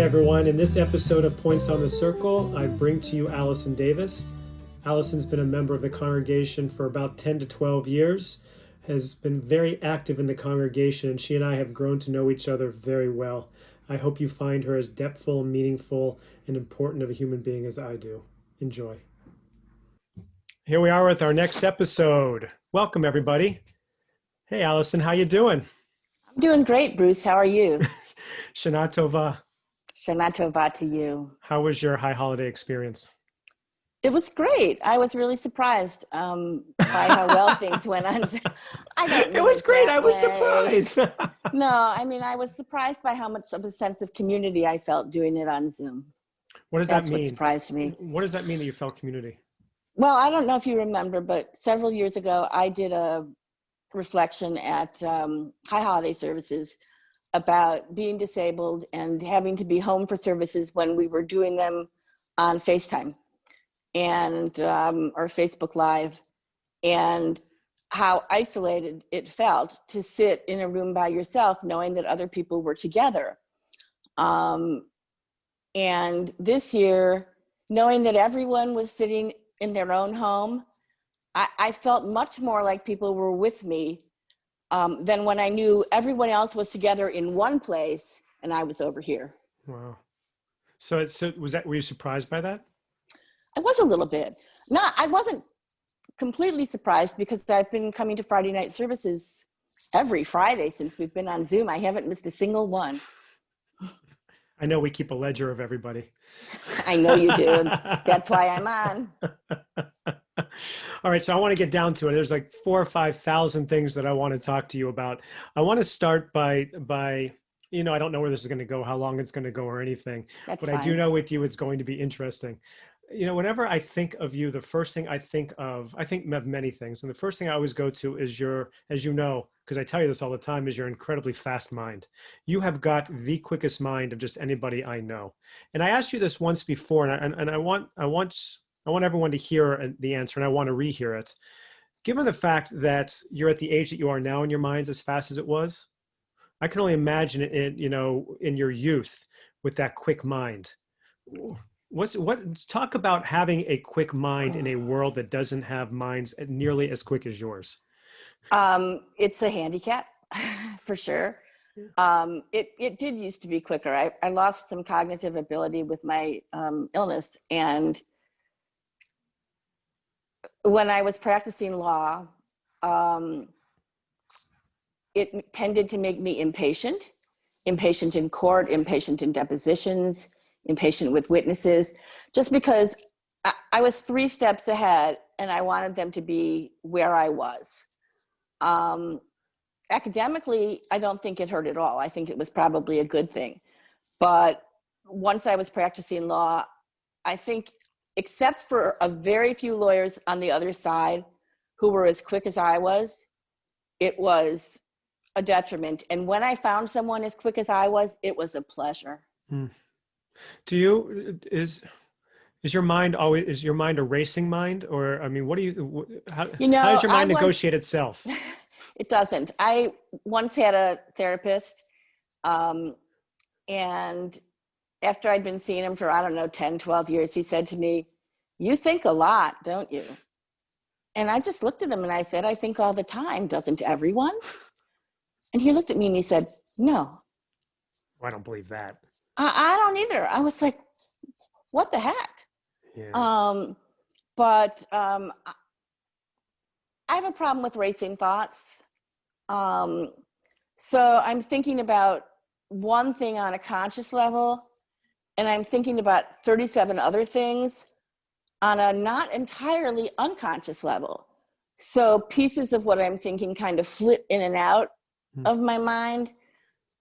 everyone. In this episode of Points on the Circle, I bring to you Allison Davis. Allison's been a member of the congregation for about 10 to 12 years, has been very active in the congregation, and she and I have grown to know each other very well. I hope you find her as depthful, meaningful, and important of a human being as I do. Enjoy. Here we are with our next episode. Welcome, everybody. Hey, Allison, how you doing? I'm doing great, Bruce. How are you? Shana Tova. Shana Tova to you. How was your high holiday experience? It was great. I was really surprised by how well things went on. I don't know. It was great. I was surprised. No, I mean, I was surprised by how much of a sense of community I felt doing it on Zoom. What does that mean? That's what surprised me. What does that mean that you felt community? Well, I don't know if you remember, but several years ago, I did a reflection at High Holiday Services about being disabled and having to be home for services when we were doing them on FaceTime and or Facebook Live, and how isolated it felt to sit in a room by yourself knowing that other people were together. And this year, knowing that everyone was sitting in their own home, I felt much more like people were with me than when I knew everyone else was together in one place and I was over here. Wow. So were you surprised by that? I was a little bit. No, I wasn't completely surprised because I've been coming to Friday night services every Friday since we've been on Zoom. I haven't missed a single one. I know we keep a ledger of everybody. I know you do. That's why I'm on. All right, so I want to get down to it. There's like 4,000 or 5,000 things that I want to talk to you about. I want to start by I don't know where this is going to go, how long it's going to go or anything. That's but fine. I do know with you it's going to be interesting. Whenever I think of you, the first thing I think of many things. And the first thing I always go to is as you know, because I tell you this all the time, is your incredibly fast mind. You have got the quickest mind of just anybody I know. And I asked you this once before, and I want everyone to hear the answer, and I want to rehear it. Given the fact that you're at the age that you are now in your mind's as fast as it was, I can only imagine it in your youth with that quick mind. Talk about having a quick mind in a world that doesn't have minds nearly as quick as yours. It's a handicap for sure. It did used to be quicker. I lost some cognitive ability with my illness, and when I was practicing law, it tended to make me impatient in court, impatient in depositions, impatient with witnesses, just because I was 3 steps ahead and I wanted them to be where I was. Academically, I don't think it hurt at all. I think it was probably a good thing. But once I was practicing law, I think, except for a very few lawyers on the other side who were as quick as I was, it was a detriment. And when I found someone as quick as I was, it was a pleasure. Is your mind a racing mind, or how does your mind negotiate itself? It doesn't. I once had a therapist, and after I'd been seeing him for, 10, 12 years, he said to me, "You think a lot, don't you?" And I just looked at him and I said, "I think all the time. Doesn't everyone?" And he looked at me and he said, "No." I don't believe that. I don't either. I was like, what the heck? Yeah. But I have a problem with racing thoughts. So I'm thinking about one thing on a conscious level, and I'm thinking about 37 other things on a not entirely unconscious level. So pieces of what I'm thinking kind of flip in and out of my mind.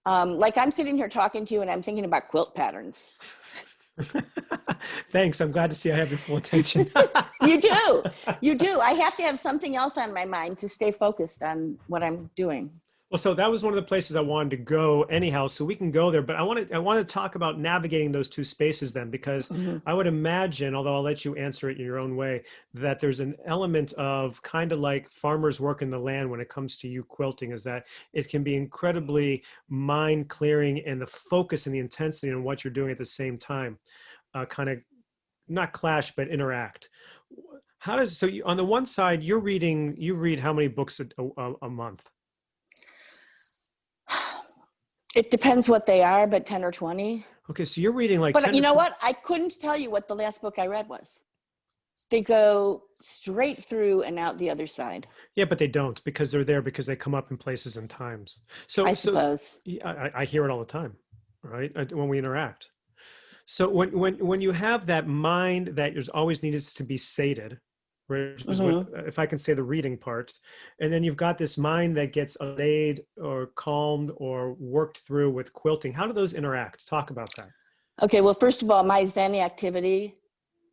Like I'm sitting here talking to you and I'm thinking about quilt patterns. Thanks. I'm glad to see I have your full attention. You do. I have to have something else on my mind to stay focused on what I'm doing. Well, so that was one of the places I wanted to go anyhow, so we can go there. But I want to talk about navigating those two spaces then, because Mhm. I would imagine, although I'll let you answer it in your own way, that there's an element of kind of like farmers work in the land when it comes to you quilting, is that it can be incredibly mind clearing, and the focus and the intensity on what you're doing at the same time, kind of not clash, but interact. How does, so you, on the one side, you read how many books a month? It depends what they are, but 10 or 20. Okay, so you're reading like But 10 you to know 20. what? I couldn't tell you what the last book I read was. They go straight through and out the other side, Yeah, but they don't, because they're there because they come up in places and times. I So suppose. yeah, I hear it all the time, right? When we interact. So when you have that mind that there's always needs to be sated, right, which is what, Hmm. if I can say, the reading part, and then you've got this mind that gets allayed or calmed or worked through with quilting. How do those interact? Talk about that. Okay, well, first of all, my Zen activity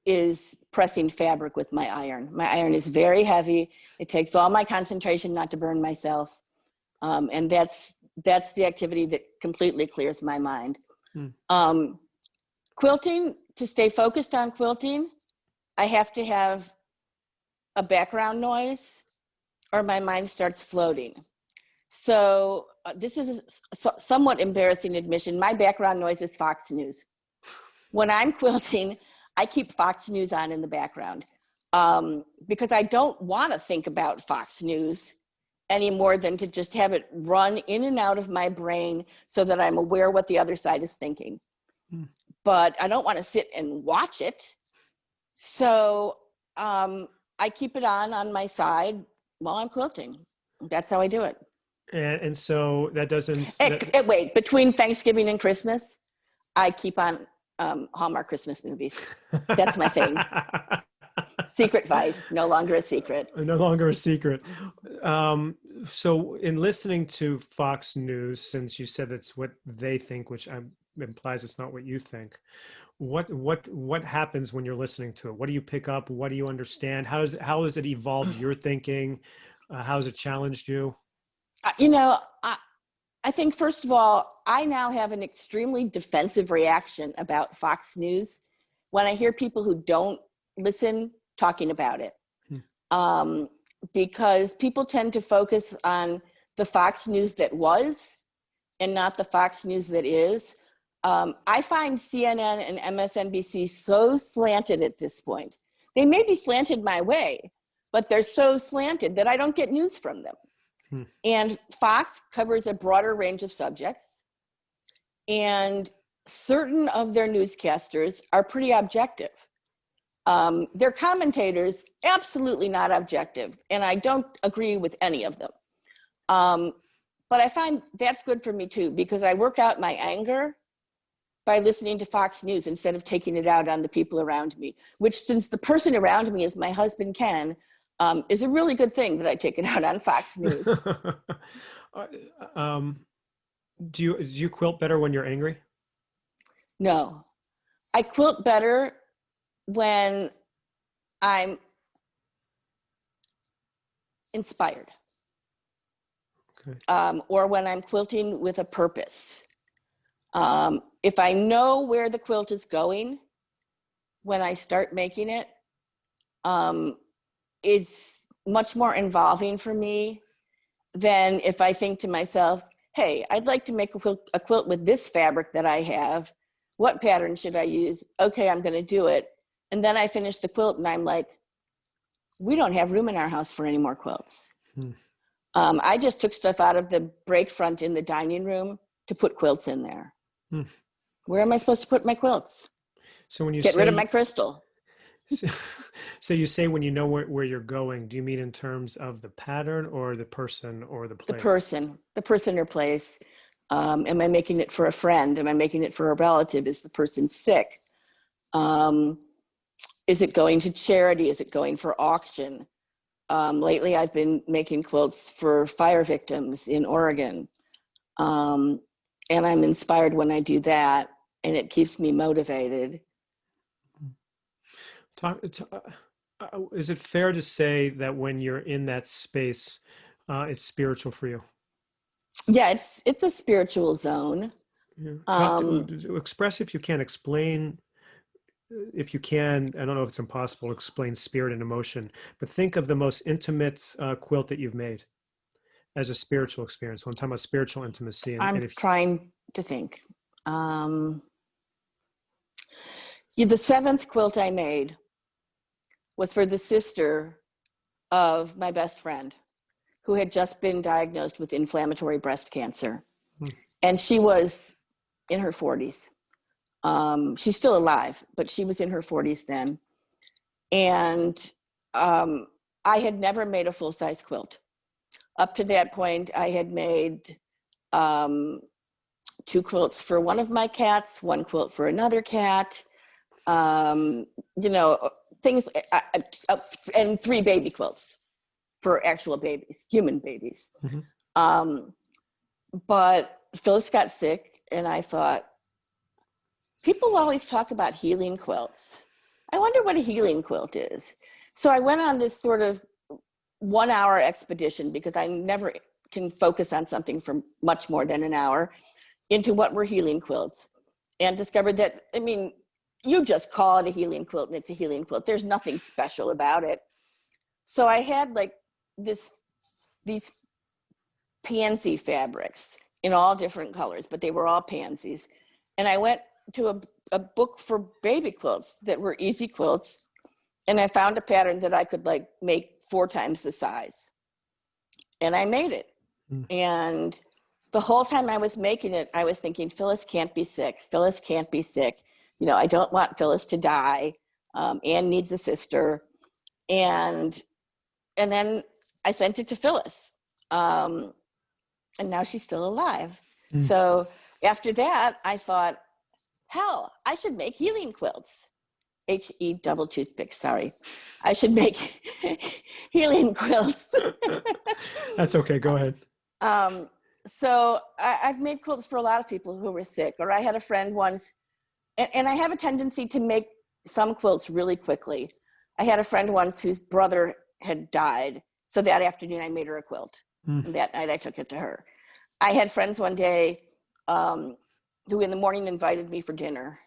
is pressing fabric with my iron. My iron is very heavy. It takes all my concentration not to burn myself. And that's the activity that completely clears my mind. Hmm. Um, Quilting, to stay focused on quilting, I have to have a background noise or my mind starts floating. So this is a somewhat embarrassing admission. My background noise is Fox News. When I'm quilting, I keep Fox News on in the background because I don't want to think about Fox News any more than to just have it run in and out of my brain so that I'm aware what the other side is thinking. Hmm. But I don't want to sit and watch it. So I keep it on my side while I'm quilting. That's how I do it. And so that doesn't that. Wait, between Thanksgiving and Christmas, I keep on Hallmark Christmas movies. That's my thing. Secret Vice, no longer a secret. No longer a secret. So in listening to Fox News, since you said it's what they think, which implies it's not what you think, what happens when you're listening to it? What do you pick up? What do you understand? How has it evolved your thinking? How has it challenged you? You know, I think, first of all, I now have an extremely defensive reaction about Fox News when I hear people who don't listen talking about it. Hmm. Because people tend to focus on the Fox News that was and not the Fox News that is. I find CNN and MSNBC so slanted at this point. They may be slanted my way, but they're so slanted that I don't get news from them. Hmm. And Fox covers a broader range of subjects, and certain of their newscasters are pretty objective. Their commentators, absolutely not objective, and I don't agree with any of them. But I find that's good for me too, because I work out my anger by listening to Fox News instead of taking it out on the people around me, which, since the person around me is my husband, Ken, is a really good thing that I take it out on Fox News. Uh, um, do you quilt better when you're angry? No, I quilt better when I'm inspired, Okay. or when I'm quilting with a purpose. If I know where the quilt is going when I start making it, um, it's much more involving for me than if I think to myself, hey, I'd like to make a quilt with this fabric that I have. What pattern should I use? Okay, I'm going to do it. And then I finish the quilt and I'm like, we don't have room in our house for any more quilts. Hmm. I just took stuff out of the break front in the dining room to put quilts in there. Hmm. Where am I supposed to put my quilts? So when you Get rid of my say crystal. so, so you say when you know where you're going, do you mean in terms of the pattern or the person or the place? The person or place. Am I making it for a friend? Am I making it for a relative? Is the person sick? Is it going to charity? Is it going for auction? Lately, I've been making quilts for fire victims in Oregon. And I'm inspired when I do that, and it keeps me motivated. Is it fair to say that when you're in that space, it's spiritual for you? Yeah, it's a spiritual zone. Yeah. Talk Um, to express if you can, explain if you can. I don't know if it's impossible to explain spirit and emotion, but think of the most intimate quilt that you've made as a spiritual experience. When I'm talking about spiritual intimacy, and I'm if trying to think. Um, yeah, the seventh quilt I made was for the sister of my best friend who had just been diagnosed with inflammatory breast cancer. hmm, And she was in her 40s. She's still alive, but she was in her 40s then. And um, I had never made a full-size quilt. Up to that point, I had made um, two quilts for one of my cats, one quilt for another cat, um, you know, things, and three baby quilts for actual babies, human babies. hmm. Um, but Phyllis got sick, and I thought, people always talk about healing quilts. I wonder what a healing quilt is. So I went on this sort of 1 hour expedition, because I never can focus on something for much more than an hour, into what were healing quilts, and discovered that, I mean, you just call it a healing quilt and it's a healing quilt. There's nothing special about it. So I had like these pansy fabrics in all different colors, but they were all pansies. And I went to a book for baby quilts that were easy quilts, and I found a pattern that I could like make 4 times the size. And I made it. Mm. And the whole time I was making it, I was thinking, Phyllis can't be sick. Phyllis can't be sick. You know, I don't want Phyllis to die. Anne needs a sister. And then I sent it to Phyllis. And now she's still alive. Mm. So after that, I thought, hell, I should make healing quilts. H-E double toothpick, sorry. I should make healing quilts. That's okay. Go ahead. So I've made quilts for a lot of people who were sick. Or I had a friend once, and I have a tendency to make some quilts really quickly. I had a friend once whose brother had died. So that afternoon I made her a quilt. Mm. And that night I took it to her. I had friends one day who in the morning invited me for dinner.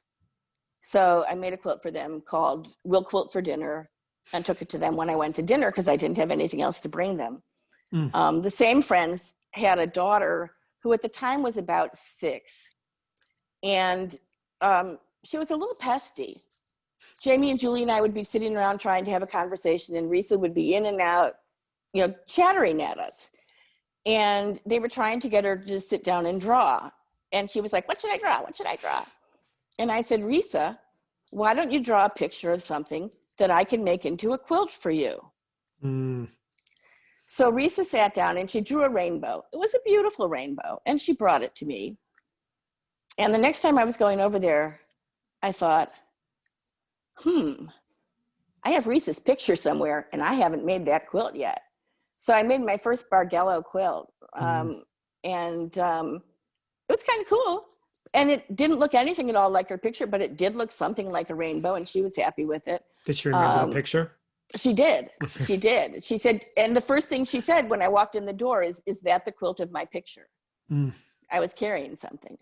So I made a quilt for them called We'll Quilt for Dinner, and took it to them when I went to dinner because I didn't have anything else to bring them. Mm. The same friends had a daughter who at the time was about 6. And she was a little pesty. Jamie and Julie and I would be sitting around trying to have a conversation, and Risa would be in and out, you know, chattering at us. And they were trying to get her to just sit down and draw. And she was like, what should I draw? What should I draw? And I said, Risa, why don't you draw a picture of something that I can make into a quilt for you? Mm. So Risa sat down and she drew a rainbow. It was a beautiful rainbow. And she brought it to me. And the next time I was going over there, I thought, I have Risa's picture somewhere and I haven't made that quilt yet. So I made my first Bargello quilt. Mm. And it was kind of cool. And it didn't look anything at all like her picture, but it did look something like a rainbow, and she was happy with it. Did she remember the picture? She did. She did. She said, and the first thing she said when I walked in the door is that the quilt of my picture? Mm. I was carrying something.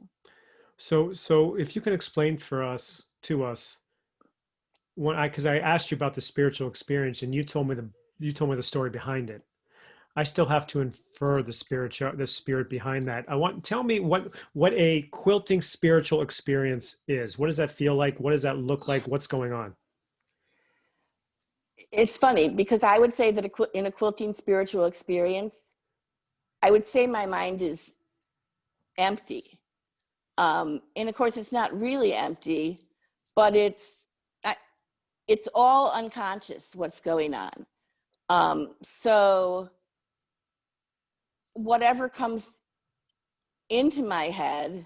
So if you can explain to us, because I asked you about the spiritual experience, and you told me the story behind it. I still have to infer the spirit behind that. Tell me what a quilting spiritual experience is. What does that feel like? What does that look like? What's going on? It's funny because I would say that in a quilting spiritual experience, I would say my mind is empty. And of course, it's not really empty, but it's all unconscious what's going on. So whatever comes into my head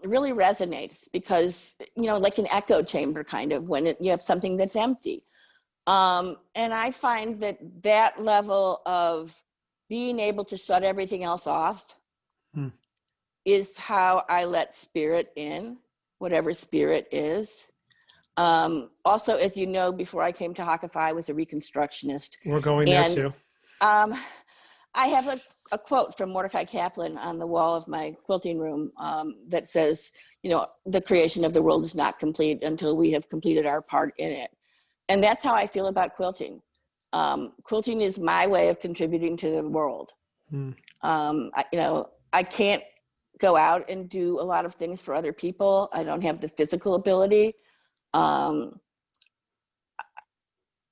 really resonates, because, you know, like an echo chamber kind of, when you have something that's empty. And I find that level of being able to shut everything else off is how I let spirit in, whatever spirit is. Also, as you know, before I came to Hakafai, I was a Reconstructionist. We're going there too. I have a quote from Mordecai Kaplan on the wall of my quilting room that says, you know, the creation of the world is not complete until we have completed our part in it. And that's how I feel about quilting. Quilting is my way of contributing to the world. Mm. You know, I can't go out and do a lot of things for other people. I don't have the physical ability.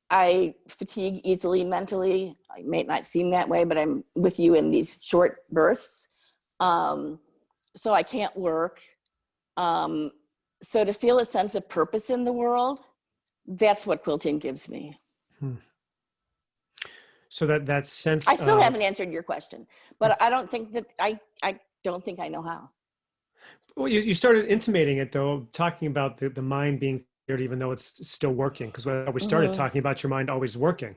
I fatigue easily mentally. I may not seem that way, but I'm with you in these short bursts. So I can't work. So to feel a sense of purpose in the world, that's what quilting gives me. Hmm. So that sense I still of, haven't answered your question, but I don't think that I don't think I know how. well, you started intimating it though, talking about the mind being cleared, even though it's still working. Because we started Mm-hmm. talking about your mind always working,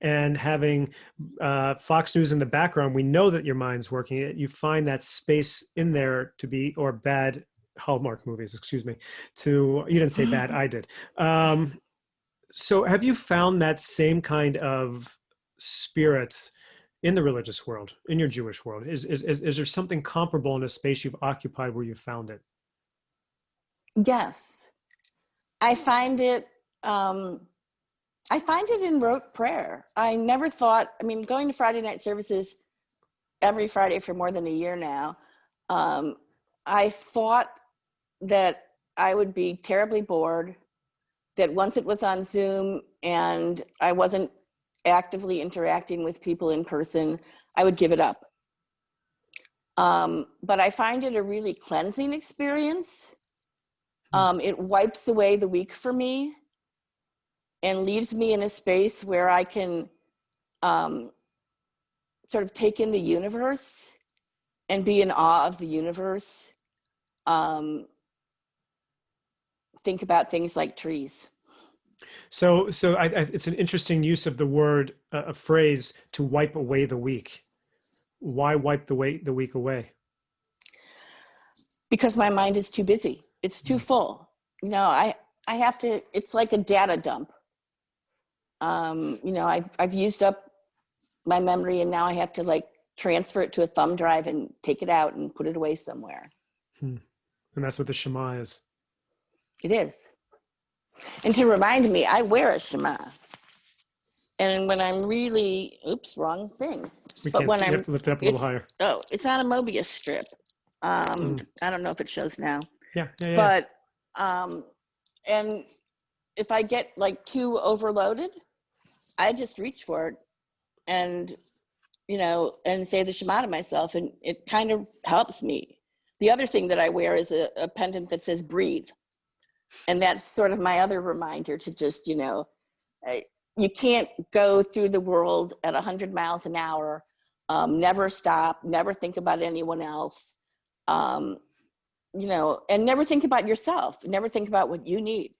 and having Fox News in the background, we know that your mind's working. You find that space in there to be, or bad Hallmark movies, excuse me. To you didn't say bad, I did. So have you found that same kind of spirit in the religious world, in your Jewish world? Is there something comparable in a space you've occupied where you found it? Yes, I find it. I find it in rote prayer. I never thought. I mean, going to Friday night services every Friday for more than a year now. Um, I thought that I would be terribly bored. That once it was on Zoom and I wasn't actively interacting with people in person, I would give it up. But I find it a really cleansing experience. It wipes away the week for me and leaves me in a space where I can sort of take in the universe and be in awe of the universe. Think about things like trees. So it's an interesting use of the word, a phrase, to wipe away the week. Why wipe the week away? Because my mind is too busy. It's too full. You know, I have to, it's like a data dump. You know, I've used up my memory and now I have to like transfer it to a thumb drive and take it out and put it away somewhere. Hmm. And that's what the Shema is. It is. And to remind me, I wear a Shema. And when I'm really, oops, wrong thing. We But can't when see. You have I'm, to lift it up a little higher. it's on a Mobius strip. Mm. I don't know if it shows now, Yeah, yeah, yeah. but, and if I get like too overloaded, I just reach for it and, you know, and say the Shema to myself, and it kind of helps me. The other thing that I wear is a pendant that says breathe. And that's sort of my other reminder to just, you know, you can't go through the world at 100 miles an hour, never stop, never think about anyone else, you know, and never think about yourself, never think about what you need.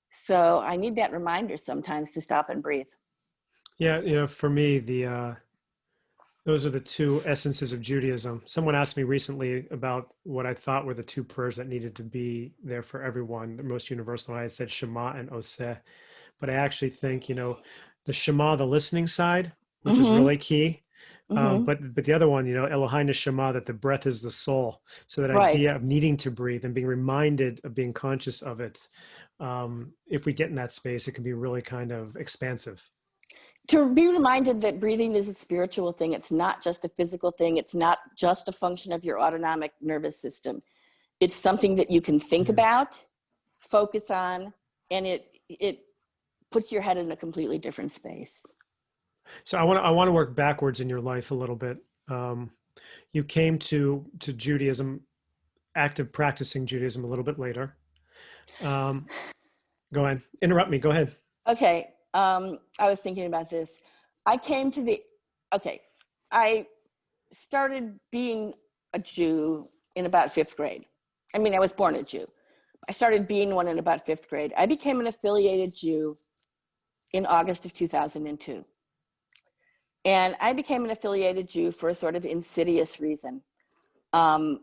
So I need that reminder sometimes to stop and breathe. Yeah, you know, for me, those are the two essences of Judaism. Someone asked me recently about what I thought were the two prayers that needed to be there for everyone, the most universal. I said Shema and Oseh. But I actually think, you know, the Shema, the listening side, which is Mm-hmm. really key. Mm-hmm. But the other one, you know, Elohai Neshama, that the breath is the soul. So that Right. idea of needing to breathe and being reminded of being conscious of it. If we get in that space, it can be really kind of expansive. To be reminded that breathing is a spiritual thing. It's not just a physical thing. It's not just a function of your autonomic nervous system. It's something that you can think Yeah. about, focus on, and it puts your head in a completely different space. So I want to work backwards in your life a little bit. You came to Judaism, active practicing Judaism a little bit later. Um, Go ahead. Interrupt me. Go ahead. Okay, I was thinking about this. I came to the, okay, I started being a Jew in about fifth grade. I mean, I was born a Jew. I started being one in about fifth grade. I became an affiliated Jew in August of 2002. And I became an affiliated Jew for a sort of insidious reason. Um,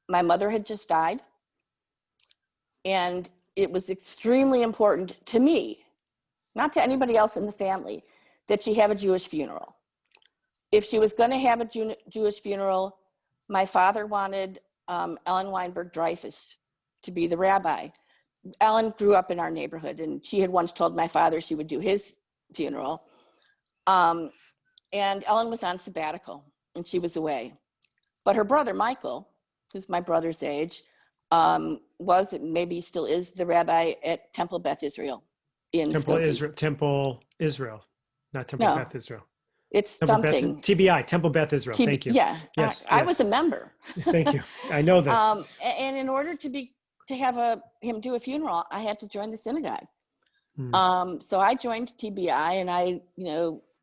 my mother had just died, and it was extremely important to me, not to anybody else in the family, that she have a Jewish funeral. if she was going to have a Jewish funeral, my father wanted Ellen Weinberg Dreyfus to be the rabbi. Ellen grew up in our neighborhood, and she had once told my father she would do his funeral. And Ellen was on sabbatical, and she was away. But her brother, Michael, who's my brother's age, was, maybe still is, the rabbi at Temple Beth Israel in Skokie. Temple Israel, not Temple No, Beth Israel. it's Temple Beth, something. TBI, Temple Beth Israel. Thank you. Yeah, Yes, I was a member. Thank you. I know this. And in order to have him do a funeral, I had to join the synagogue. So I joined TBI, and I,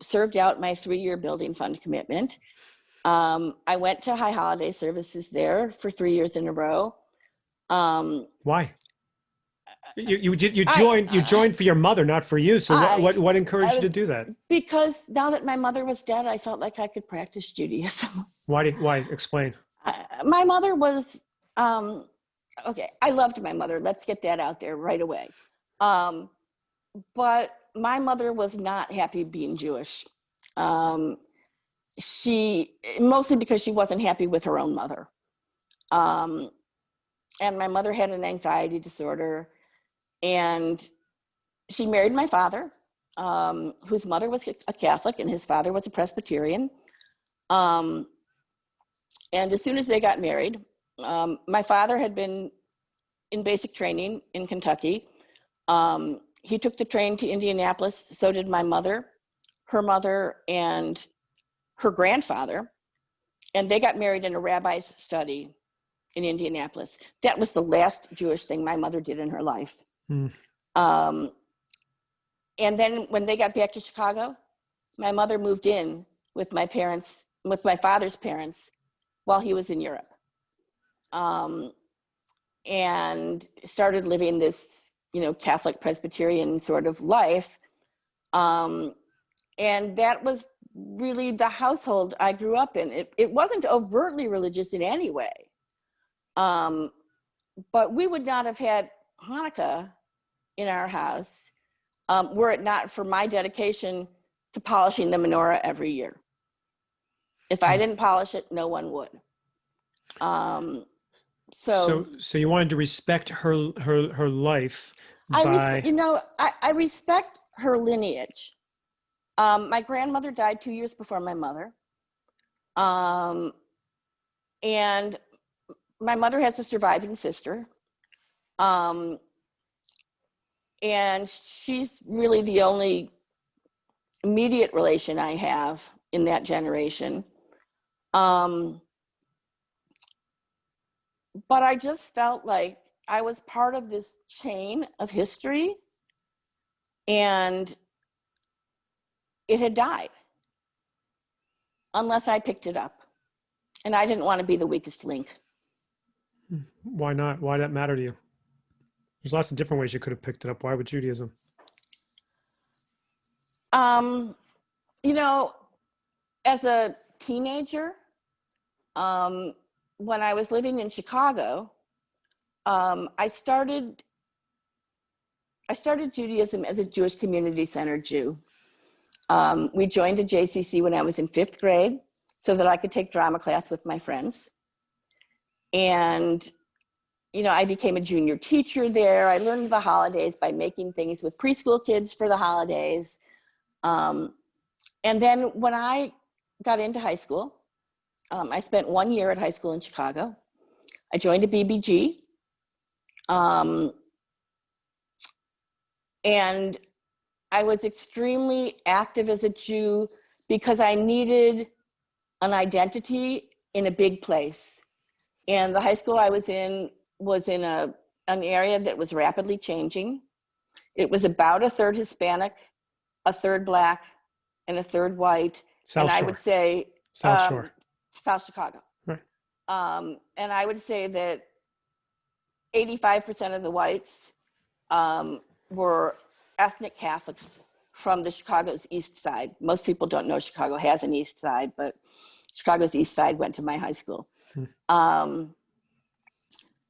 served out my 3-year building fund commitment. I went to high holiday services there for 3 years in a row. Why? You joined for your mother, not for you. So what encouraged you to do that? Because now that my mother was dead, I felt like I could practice Judaism. Why? Explain. My mother was, okay, I loved my mother. Let's get that out there right away. But my mother was not happy being Jewish. Mostly because she wasn't happy with her own mother. And my mother had an anxiety disorder, and she married my father, whose mother was a Catholic and his father was a Presbyterian. And as soon as they got married, my father had been in basic training in Kentucky. He took the train to Indianapolis. So did my mother, her mother, and her grandfather. And they got married in a rabbi's study in Indianapolis. That was the last Jewish thing my mother did in her life. And then when they got back to Chicago, my mother moved in with my father's parents while he was in Europe. And started living this, Catholic Presbyterian sort of life. And that was really the household I grew up in. It wasn't overtly religious in any way. But we would not have had Hanukkah in our house were it not for my dedication to polishing the menorah every year. If I didn't polish it, no one would. So you wanted to respect her life I respect her lineage. My grandmother died 2 years before my mother. And my mother has a surviving sister. And she's really the only immediate relation I have in that generation. But I just felt like I was part of this chain of history, and it had died unless I picked it up. And I didn't want to be the weakest link. Why not? Why did that matter to you? There's lots of different ways you could have picked it up. Why with Judaism? As a teenager, when I was living in Chicago, I started Judaism as a Jewish Community Center Jew. We joined a JCC when I was in 5th grade so that I could take drama class with my friends. And, I became a junior teacher there. I learned the holidays by making things with preschool kids for the holidays. And then when I got into high school, I spent 1 year at high school in Chicago. I joined a BBG. And I was extremely active as a Jew because I needed an identity in a big place. And the high school I was in an area that was rapidly changing. It was about a third Hispanic, a third Black, and a third white. South Shore. I would say South Shore. South Chicago. Right. And I would say that 85% of the whites were ethnic Catholics from the Chicago's East Side. Most people don't know Chicago has an East Side, but Chicago's East Side went to my high school.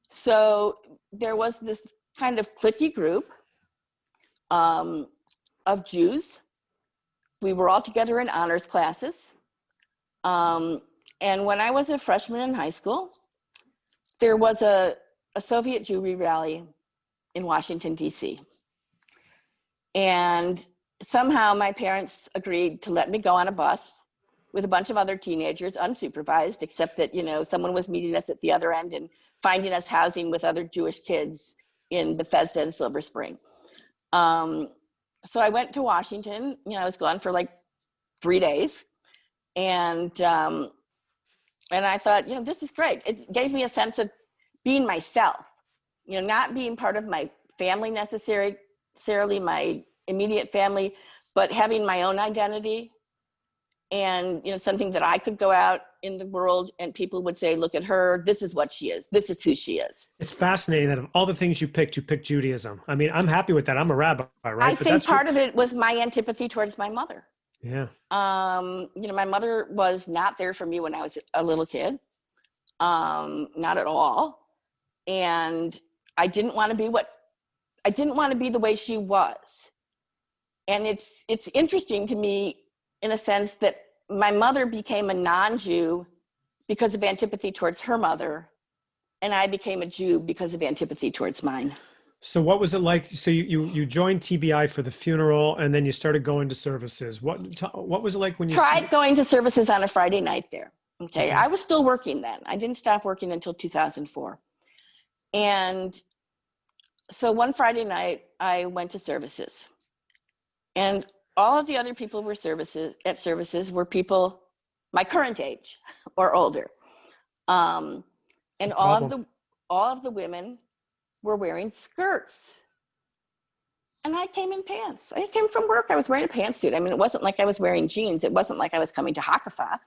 So there was this kind of cliquey group of Jews. We were all together in honors classes. And when I was a freshman in high school, there was a Soviet Jewry rally in Washington, D.C. And somehow my parents agreed to let me go on a bus with a bunch of other teenagers, unsupervised, except that, someone was meeting us at the other end and finding us housing with other Jewish kids in Bethesda and Silver Spring. So I went to Washington. I was gone for like 3 days. And I thought, this is great. It gave me a sense of being myself, not being part of my family necessarily, my immediate family, but having my own identity and, something that I could go out in the world and people would say, look at her, this is what she is. This is who she is. It's fascinating that of all the things you picked Judaism. I mean, I'm happy with that. I'm a rabbi, right? I think part of it was my antipathy towards my mother. Yeah. My mother was not there for me when I was a little kid. Not at all. And I didn't want to be the way she was. And it's interesting to me in a sense that my mother became a non-Jew because of antipathy towards her mother, and I became a Jew because of antipathy towards mine. So what was it like? So you joined TBI for the funeral, and then you started going to services. What was it like when you tried going to services on a Friday night there? Okay, Mm-hmm. I was still working then. I didn't stop working until 2004. And so one Friday night, I went to services. And all of the other people were at services were people my current age or older. And all of the women were wearing skirts. And I came in pants. I came from work. I was wearing a pantsuit. I mean, it wasn't like I was wearing jeans. It wasn't like I was coming to Hakafah.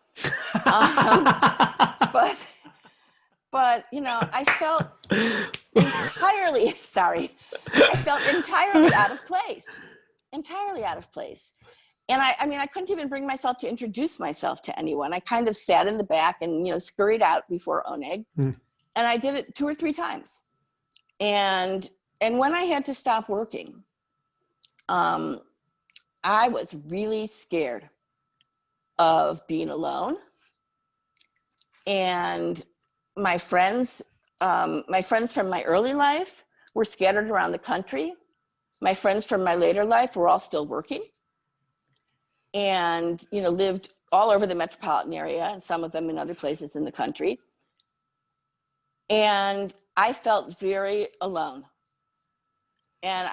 But I felt entirely out of place. Entirely out of place. And I couldn't even bring myself to introduce myself to anyone. I kind of sat in the back and, scurried out before Oneg. And I did it 2 or 3 times. And when I had to stop working, I was really scared of being alone. And my friends from my early life were scattered around the country. My friends from my later life were all still working and, lived all over the metropolitan area and some of them in other places in the country. And I felt very alone. And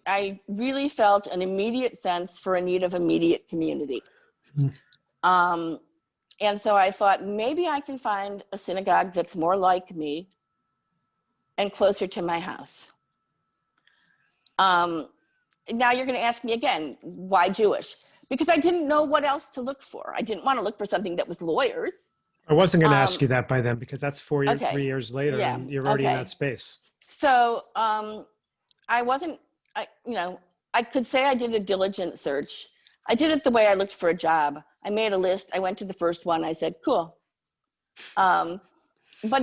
I really felt an immediate sense for a need of immediate community. And so I thought, maybe I can find a synagogue that's more like me and closer to my house. Now you're going to ask me again, why Jewish? Because I didn't know what else to look for. I didn't want to look for something that was lawyers. I wasn't going to ask you that by then, because that's 3 years later, yeah, and you're already in that space. So I could say I did a diligent search. I did it the way I looked for a job. I made a list. I went to the first one. I said, cool. But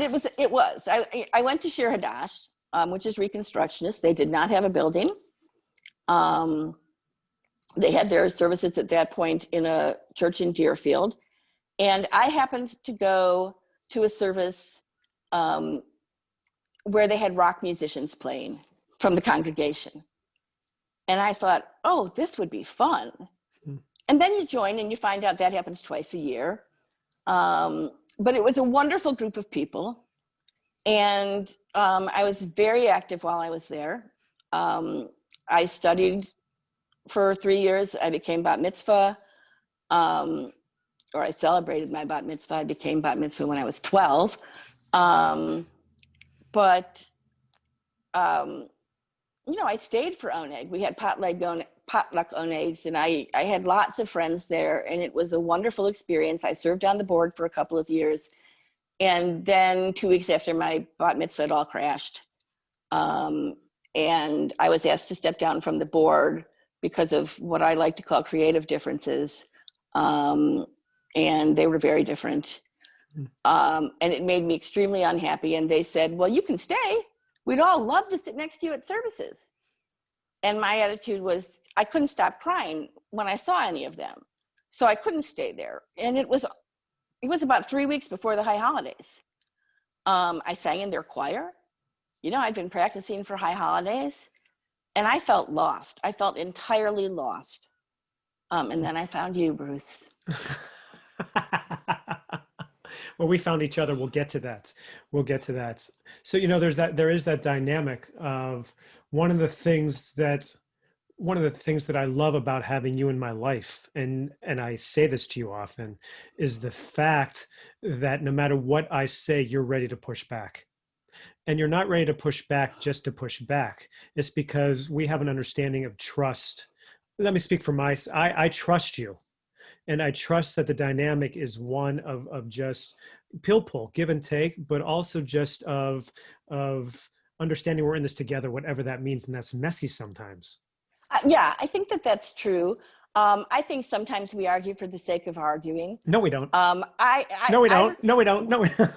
it was. I went to Shir Hadash, which is Reconstructionist. They did not have a building. They had their services at that point in a church in Deerfield. And I happened to go to a service where they had rock musicians playing from the congregation. And I thought, oh, this would be fun. And then you join and you find out that happens twice a year. But it was a wonderful group of people. And I was very active while I was there. I studied for 3 years. I became bat mitzvah, or I celebrated my bat mitzvah. I became bat mitzvah when I was 12. I stayed for Oneg. We had potluck Onegs, and I had lots of friends there, and it was a wonderful experience. I served on the board for a couple of years, and then 2 weeks after my bat mitzvah, it all crashed. And I was asked to step down from the board because of what I like to call creative differences. And they were very different. And it made me extremely unhappy. And they said, well, you can stay. We'd all love to sit next to you at services. And my attitude was, I couldn't stop crying when I saw any of them. So I couldn't stay there. And it was it was about 3 weeks before the high holidays. I sang in their choir. You know, I'd been practicing for high holidays, and I felt lost. I felt entirely lost. And then I found you, Bruce. Well, we found each other. We'll get to that. We'll get to that. So, you know, there is that dynamic of one of the things that I love about having you in my life, and I say this to you often, is the fact that no matter what I say, you're ready to push back. And you're not ready to push back just to push back. It's because we have an understanding of trust. Let me speak for I trust you. And I trust that the dynamic is one of just pill pull, give and take, but also just of understanding we're in this together, whatever that means. And that's messy sometimes. Yeah, I think that that's true. I think sometimes we argue for the sake of arguing. No, we don't. No, we don't. No, we don't. No, we don't.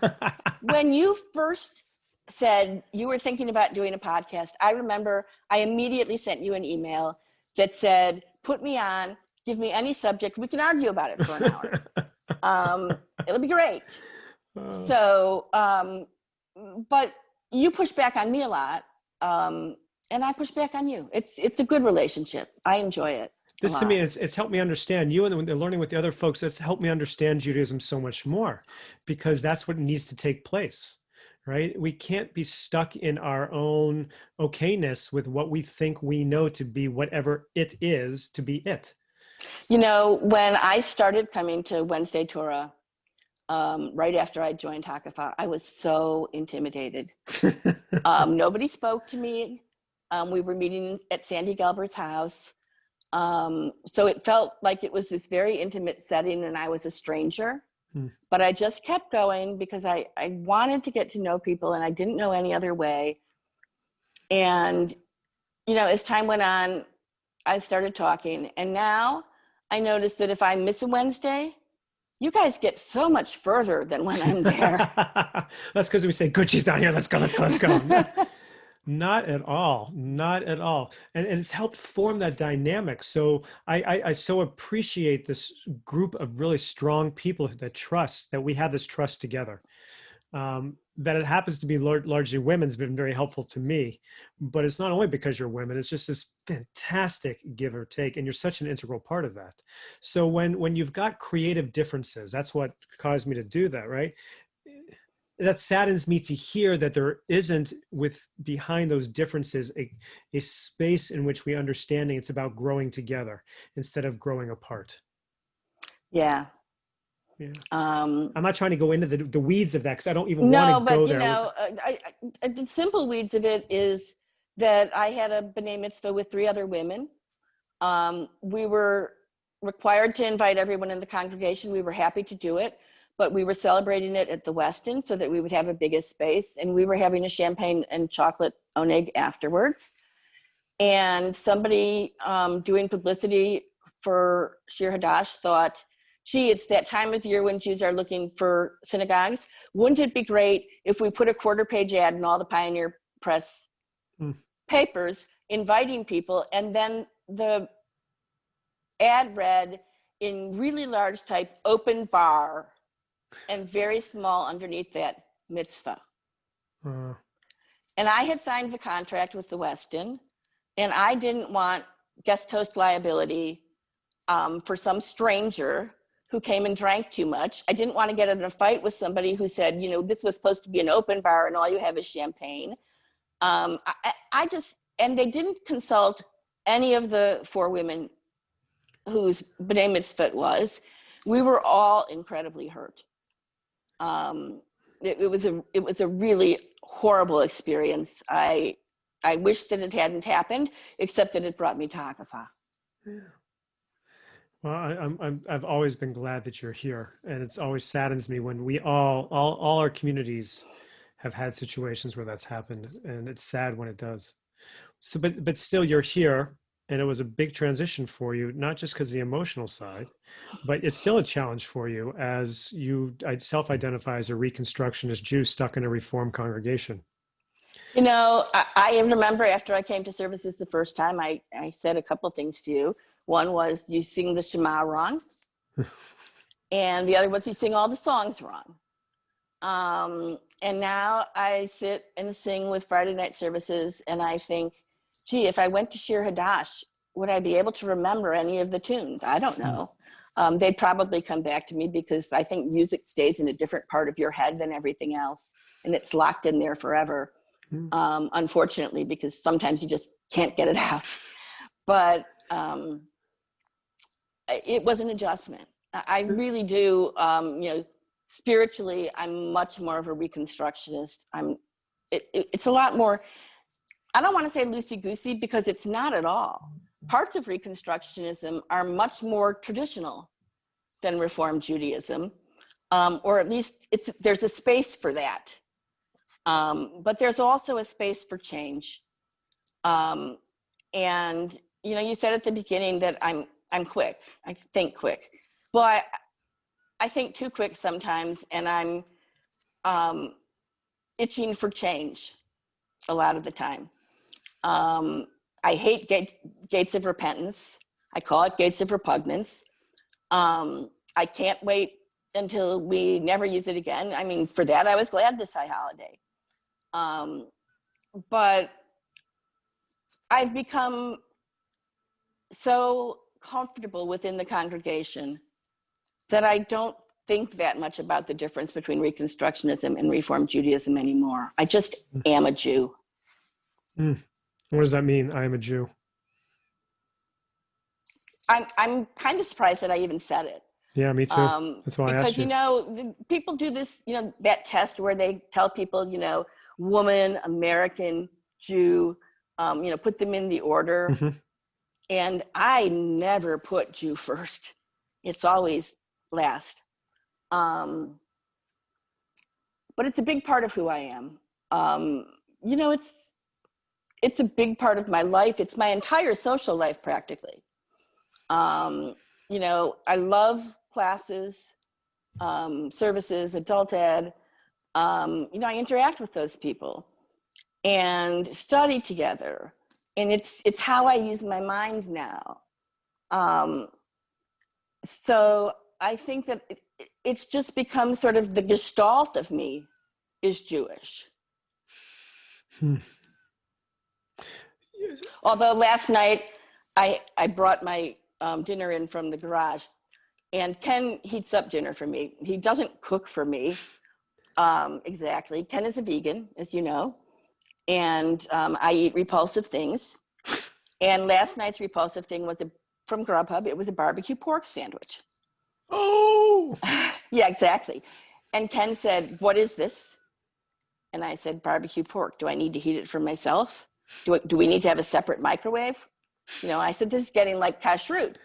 When you first said you were thinking about doing a podcast, I remember I immediately sent you an email that said, put me on, give me any subject. We can argue about it for an hour. It'll be great. So, but you push back on me a lot. And I push back on you. It's a good relationship. I enjoy it. This to me, it's helped me understand you, and when they're learning with the other folks, it's helped me understand Judaism so much more, because that's what needs to take place, right? We can't be stuck in our own okayness with what we think we know to be whatever it is to be it. You know, when I started coming to Wednesday Torah, right after I joined Hakafa, I was so intimidated. Nobody spoke to me. We were meeting at Sandy Gelber's house. So it felt like it was this very intimate setting and I was a stranger. But I just kept going because I wanted to get to know people and I didn't know any other way. And, you know, as time went on, I started talking. And now I notice that if I miss a Wednesday, you guys get so much further than when I'm there. That's because we say, good, she's down here. Let's go, let's go, let's go. Not at all. Not at all. And it's helped form that dynamic. So I so appreciate this group of really strong people that we have this trust together. That it happens to be largely women has been very helpful to me. But it's not only because you're women, it's just this fantastic give or take. And you're such an integral part of that. So when you've got creative differences, that's what caused me to do that, right? That saddens me to hear that there isn't behind those differences a space in which we understanding it's about growing together instead of growing apart. Yeah. I'm not trying to go into the weeds of that because I don't even want to go there. No, but the simple weeds of it is that I had a B'nai Mitzvah with 3 other women. We were required to invite everyone in the congregation. We were happy to do it. But we were celebrating it at the Westin so that we would have a bigger space. And we were having a champagne and chocolate oneg afterwards. And somebody doing publicity for Shir Hadash thought, gee, it's that time of year when Jews are looking for synagogues. Wouldn't it be great if we put a quarter-page ad in all the Pioneer Press papers inviting people, and then the ad read in really large type, open bar, and very small underneath that, mitzvah. And I had signed the contract with the Westin, and I didn't want guest host liability for some stranger who came and drank too much. I didn't want to get in a fight with somebody who said, you know, this was supposed to be an open bar and all you have is champagne. And they didn't consult any of the 4 women whose B'nai Mitzvah was. We were all incredibly hurt. It was a really horrible experience. I wish that it hadn't happened, except that it brought me to Hakafa. Yeah. Well, I've always been glad that you're here, and it's always saddens me when we all our communities have had situations where that's happened, and it's sad when it does. So, but still, you're here. And it was a big transition for you, not just because of the emotional side, but it's still a challenge for you as you self-identify as a Reconstructionist Jew stuck in a Reform congregation. You know, I remember after I came to services the first time, I said a couple of things to you. One was you sing the Shema wrong. And the other was you sing all the songs wrong. And now I sit and sing with Friday night services, and I think, gee, if I went to Shir Hadash, would I be able to remember any of the tunes? I don't know. They'd probably come back to me, because I think music stays in a different part of your head than everything else, and it's locked in there forever, unfortunately, because sometimes you just can't get it out. But it was an adjustment. I really do, spiritually, I'm much more of a Reconstructionist. It's a lot more, I don't want to say loosey-goosey, because it's not at all. Parts of Reconstructionism are much more traditional than Reform Judaism, or at least there's a space for that. But there's also a space for change. And, you said at the beginning that I'm quick. I think quick. Well, I think too quick sometimes, and I'm itching for change a lot of the time. I hate gates of repentance. I call it gates of repugnance. I can't wait until we never use it again. I mean, for that, I was glad this high holiday. But I've become so comfortable within the congregation that I don't think that much about the difference between Reconstructionism and Reform Judaism anymore. I just am a Jew. What does that mean? I am a Jew. I'm kind of surprised that I even said it. Yeah, me too. That's why I asked you. Because, people do this, that test where they tell people, woman, American, Jew, put them in the order. Mm-hmm. And I never put Jew first. It's always last. But it's a big part of who I am. It's a big part of my life. It's my entire social life, practically. I love classes, services, adult ed. I interact with those people and study together. And it's how I use my mind now. So I think that it's just become sort of the gestalt of me is Jewish. Although last night I brought my dinner in from the garage, and Ken heats up dinner for me. He doesn't cook for me exactly. Ken is a vegan, as you know, and I eat repulsive things. And last night's repulsive thing was from Grubhub. It was a barbecue pork sandwich. Oh! Yeah, exactly. And Ken said, "What is this?" And I said, "Barbecue pork. Do I need to heat it for myself? Do we need to have a separate microwave?" I said, "This is getting like kashrut."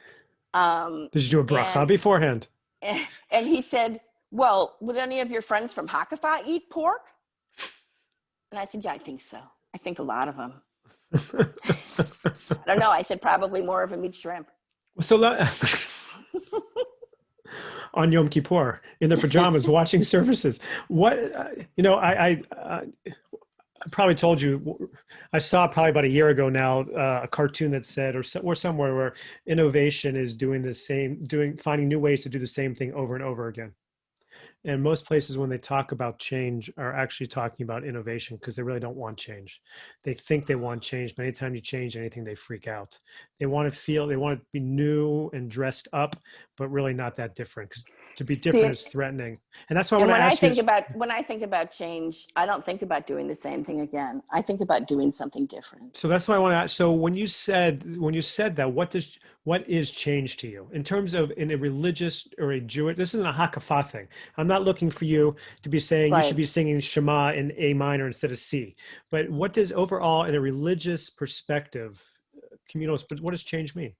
Did you do a bracha beforehand? And he said, "Well, would any of your friends from Hakafah eat pork?" And I said, "Yeah, I think so. I think a lot of them." I don't know. I said probably more of them eat shrimp. So on Yom Kippur, in their pajamas, watching services. What, I probably told you, I saw probably about a year ago now, a cartoon that said, or somewhere where innovation is finding new ways to do the same thing over and over again. And most places, when they talk about change, are actually talking about innovation, because they really don't want change. They think they want change, but anytime you change anything, they freak out. They want to be new and dressed up, but really not that different, because to be different is threatening. And that's why when I think about change, I don't think about doing the same thing again. I think about doing something different. So that's why I want to ask. So when you said that, what is change to you in terms of in a religious or a Jewish? This isn't a Hakafah thing. I'm not looking for you to be saying you should be singing Shema in A minor instead of C. But what does overall, in a religious perspective, communal, what does change mean?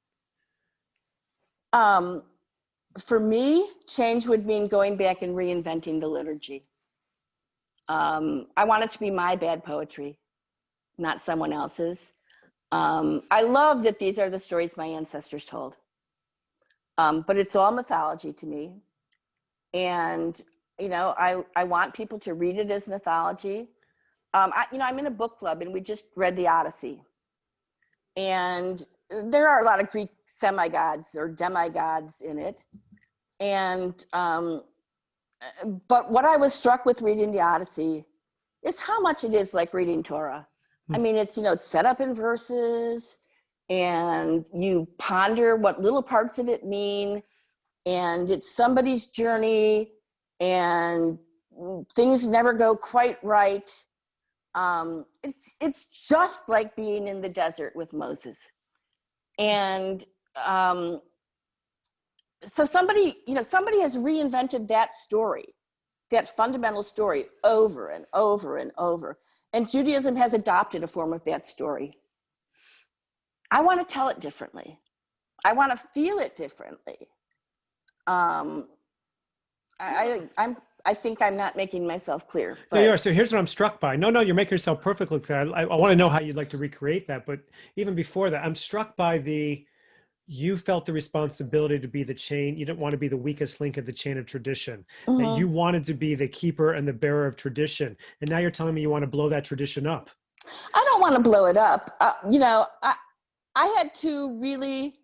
For me, change would mean going back and reinventing the liturgy. I want it to be my bad poetry, not someone else's. I love that these are the stories my ancestors told. But it's all mythology to me. And, I want people to read it as mythology. I'm in a book club, and we just read the Odyssey. And there are a lot of Greek semi-gods or demigods in it. And but what I was struck with reading the Odyssey is how much it is like reading Torah. I mean, it's, it's set up in verses, and you ponder what little parts of it mean, and it's somebody's journey, and things never go quite right. It's just like being in the desert with Moses. And so somebody has reinvented that story, that fundamental story, over and over and over. And Judaism has adopted a form of that story. I want to tell it differently. I want to feel it differently. I think I'm not making myself clear. But No, you are. So here's what I'm struck by. No, you're making yourself perfectly clear. I want to know how you'd like to recreate that. But even before that, I'm struck by you felt the responsibility to be the chain. You didn't want to be the weakest link of the chain of tradition. That you wanted to be the keeper and the bearer of tradition. And now you're telling me you want to blow that tradition up. I don't want to blow it up. I had two really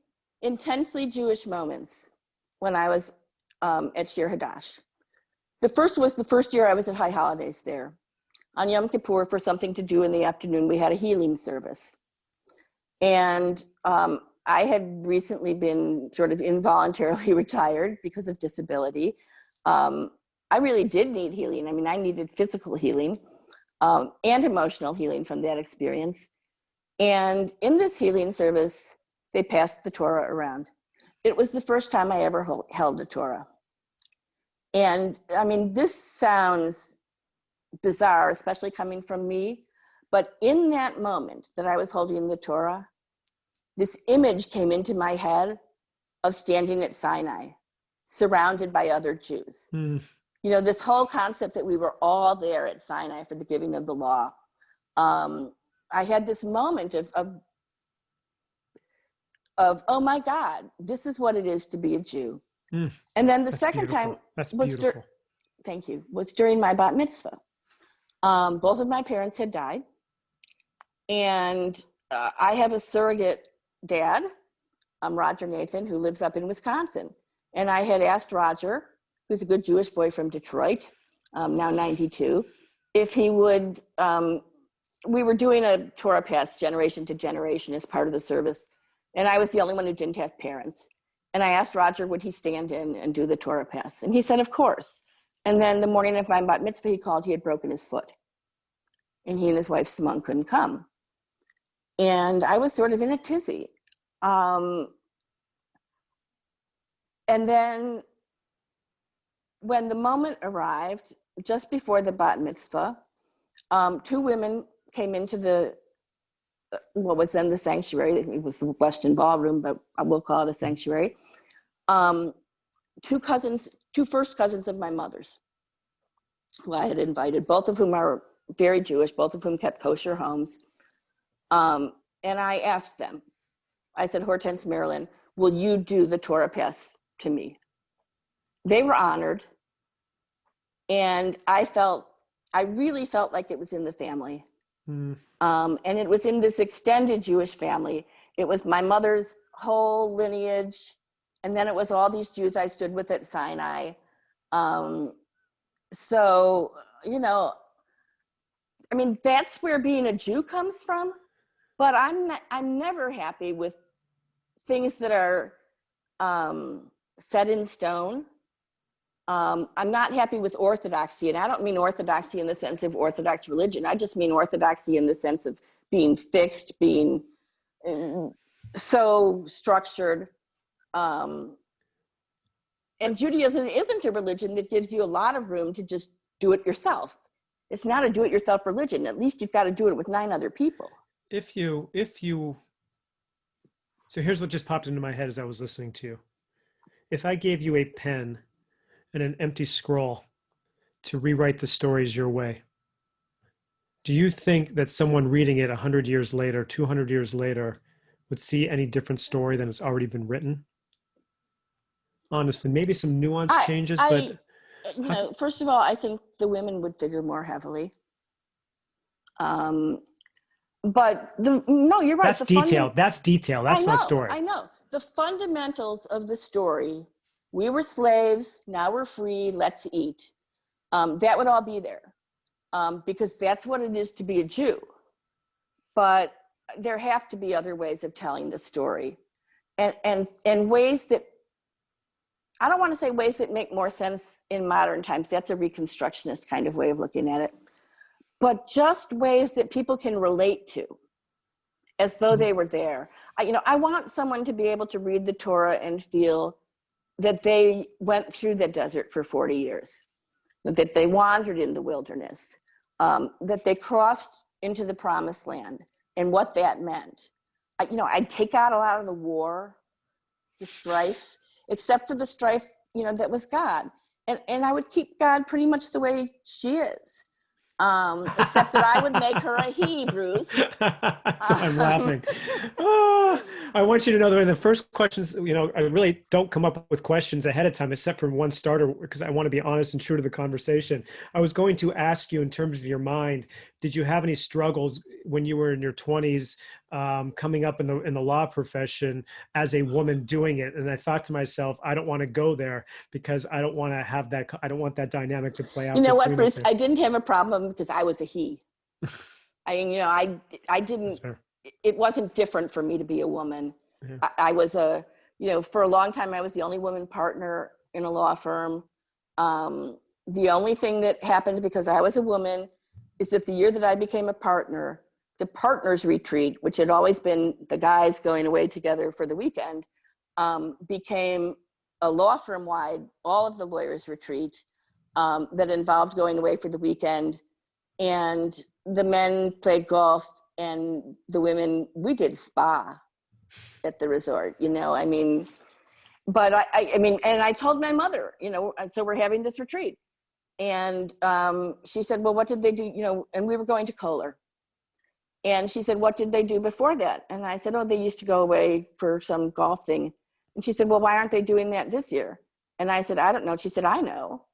intensely Jewish moments when I was at Shir Hadash. The first was the first year I was at High Holidays there. On Yom Kippur, for something to do in the afternoon, we had a healing service. And I had recently been sort of involuntarily retired because of disability. I really did need healing. I mean, I needed physical healing and emotional healing from that experience. And in this healing service, they passed the Torah around. It was the first time I ever held a Torah. And I mean, this sounds bizarre, especially coming from me, but in that moment that I was holding the Torah, this image came into my head of standing at Sinai, surrounded by other Jews. This whole concept that we were all there at Sinai for the giving of the law. I had this moment of oh my God, this is what it is to be a Jew. And then the second time was during my bat mitzvah. Both of my parents had died, and I have a surrogate dad, Roger Nathan, who lives up in Wisconsin. And I had asked Roger, who's a good Jewish boy from Detroit, now 92, if he would, we were doing a Torah pass generation to generation as part of the service. And I was the only one who didn't have parents. And I asked Roger, would he stand in and do the Torah pass? And he said, of course. And then the morning of my bat mitzvah, he called, he had broken his foot. And he and his wife, Simone, couldn't come. And I was sort of in a tizzy. And then when the moment arrived, just before the bat mitzvah, two women came into what was then the sanctuary. It was the Western Ballroom, but I will call it a sanctuary. Two first cousins of my mother's, who I had invited, both of whom are very Jewish, both of whom kept kosher homes. And I asked them, I said, Hortense, Marilyn, will you do the Torah pass to me? They were honored. And I really felt like it was in the family. And it was in this extended Jewish family. It was my mother's whole lineage. And then it was all these Jews I stood with at Sinai. So, I mean, that's where being a Jew comes from. But I'm never happy with things that are set in stone. I'm not happy with orthodoxy, and I don't mean orthodoxy in the sense of Orthodox religion. I just mean orthodoxy in the sense of being fixed, being so structured. And Judaism isn't a religion that gives you a lot of room to just do it yourself. It's not a do-it-yourself religion. At least you've got to do it with 9 other people. So here's what just popped into my head as I was listening to you. If I gave you a pen and an empty scroll to rewrite the stories your way, do you think that someone reading it 100 years later, 200 years later, would see any different story than it's already been written? Honestly, maybe some nuance changes, but first of all, I think the women would figure more heavily. But no, you're right. That's detail. That's detail. That's not story. I know. The fundamentals of the story we were slaves, now we're free, let's eat. That would all be there, because that's what it is to be a Jew. But there have to be other ways of telling the story, and ways that, I don't want to say ways that make more sense in modern times. That's a Reconstructionist kind of way of looking at it. But just ways that people can relate to, as though they were there. I want someone to be able to read the Torah and feel that they went through the desert for 40 years, that they wandered in the wilderness, that they crossed into the promised land, and what that meant. I'd take out a lot of the war, the strife, except for the strife, that was God. And I would keep God pretty much the way she is. Except that I would make her a he, Bruce. So I'm laughing. I want you to know that in the first questions, I really don't come up with questions ahead of time, except for one starter, because I want to be honest and true to the conversation. I was going to ask you, in terms of your mind, did you have any struggles when you were in your 20s, coming up in the law profession as a woman doing it? And I thought to myself, I don't want to go there because I don't want to have that. I don't want that dynamic to play out. You know what, Bruce? I didn't have a problem because I was a he. I didn't. It wasn't different for me to be a woman. Yeah. I was for a long time, I was the only woman partner in a law firm. The only thing that happened because I was a woman is that the year that I became a partner, the partners retreat, which had always been the guys going away together for the weekend, became a law firm wide, all of the lawyers retreat, that involved going away for the weekend. And the men played golf, and the women, we did spa at the resort, but and I told my mother, so we're having this retreat. And she said, well, what did they do? And we were going to Kohler. And she said, what did they do before that? And I said, oh, they used to go away for some golf thing. And she said, well, why aren't they doing that this year? And I said, I don't know. She said, I know.